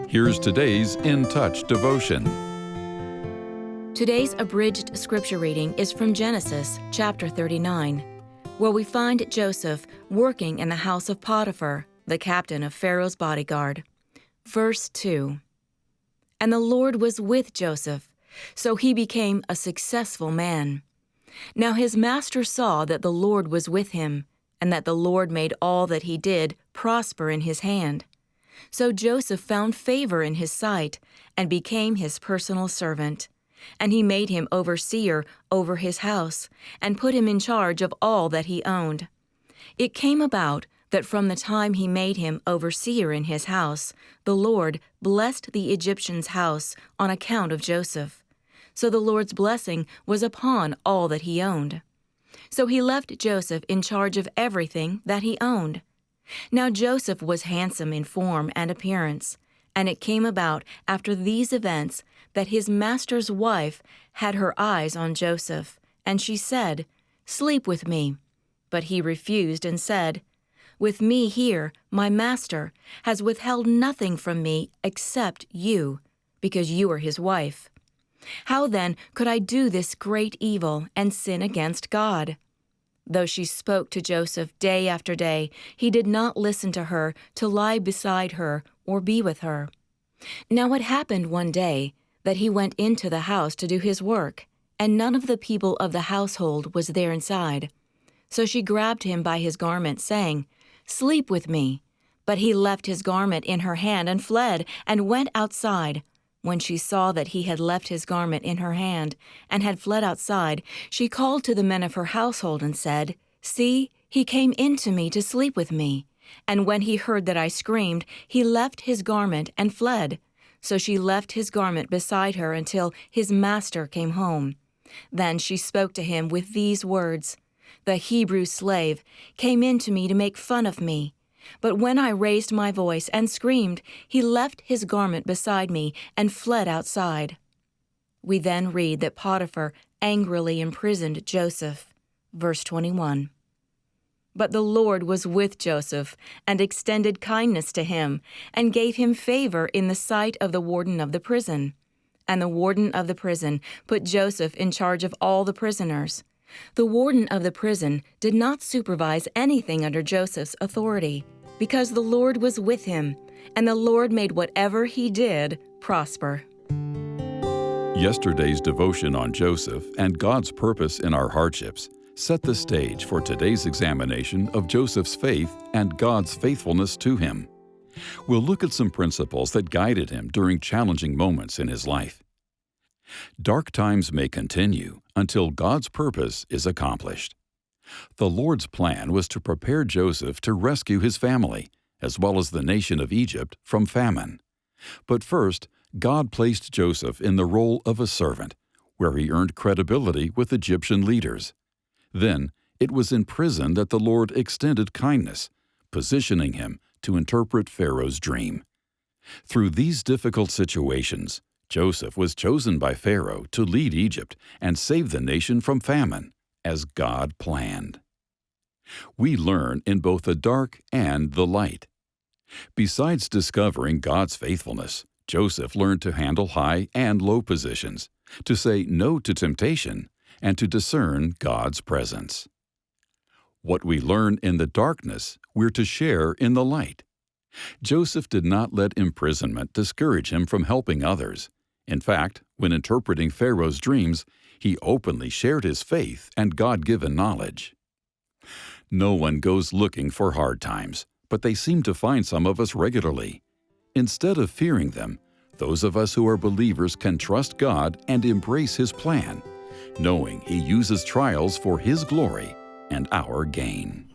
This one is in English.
Here's today's In Touch devotion. Today's abridged scripture reading is from Genesis chapter 39, where we find Joseph working in the house of Potiphar, the captain of Pharaoh's bodyguard. Verse 2. And the Lord was with Joseph, so he became a successful man. Now his master saw that the Lord was with him, and that the Lord made all that he did prosper in his hand. So Joseph found favor in his sight, and became his personal servant. And he made him overseer over his house, and put him in charge of all that he owned. It came about that from the time he made him overseer in his house, the Lord blessed the Egyptian's house on account of Joseph. So the Lord's blessing was upon all that he owned. So he left Joseph in charge of everything that he owned. Now Joseph was handsome in form and appearance, and it came about after these events that his master's wife had her eyes on Joseph, and she said, "Sleep with me." But he refused and said, "With me here, my master has withheld nothing from me except you, because you are his wife. How then could I do this great evil and sin against God?" Though she spoke to Joseph day after day, he did not listen to her to lie beside her or be with her. Now it happened one day that he went into the house to do his work, and none of the people of the household was there inside. So she grabbed him by his garment, saying, "Sleep with me." But he left his garment in her hand and fled, and went outside. When she saw that he had left his garment in her hand and had fled outside, she called to the men of her household and said, "See, he came in to me to sleep with me." And when he heard that I screamed, he left his garment and fled. So she left his garment beside her until his master came home. Then she spoke to him with these words, "The Hebrew slave came in to me to make fun of me. But when I raised my voice and screamed, he left his garment beside me and fled outside." We then read that Potiphar angrily imprisoned Joseph. Verse 21. But the Lord was with Joseph, and extended kindness to him, and gave him favor in the sight of the warden of the prison. And the warden of the prison put Joseph in charge of all the prisoners. The warden of the prison did not supervise anything under Joseph's authority, because the Lord was with him, and the Lord made whatever he did prosper. Yesterday's devotion on Joseph and God's purpose in our hardships set the stage for today's examination of Joseph's faith and God's faithfulness to him. We'll look at some principles that guided him during challenging moments in his life. Dark times may continue until God's purpose is accomplished. The Lord's plan was to prepare Joseph to rescue his family, as well as the nation of Egypt, from famine. But first, God placed Joseph in the role of a servant, where he earned credibility with Egyptian leaders. Then, it was in prison that the Lord extended kindness, positioning him to interpret Pharaoh's dream. Through these difficult situations, Joseph was chosen by Pharaoh to lead Egypt and save the nation from famine, as God planned. We learn in both the dark and the light. Besides discovering God's faithfulness, Joseph learned to handle high and low positions, to say no to temptation, and to discern God's presence. What we learn in the darkness, we're to share in the light. Joseph did not let imprisonment discourage him from helping others. In fact, when interpreting Pharaoh's dreams, he openly shared his faith and God-given knowledge. No one goes looking for hard times, but they seem to find some of us regularly. Instead of fearing them, those of us who are believers can trust God and embrace His plan, knowing He uses trials for His glory and our gain.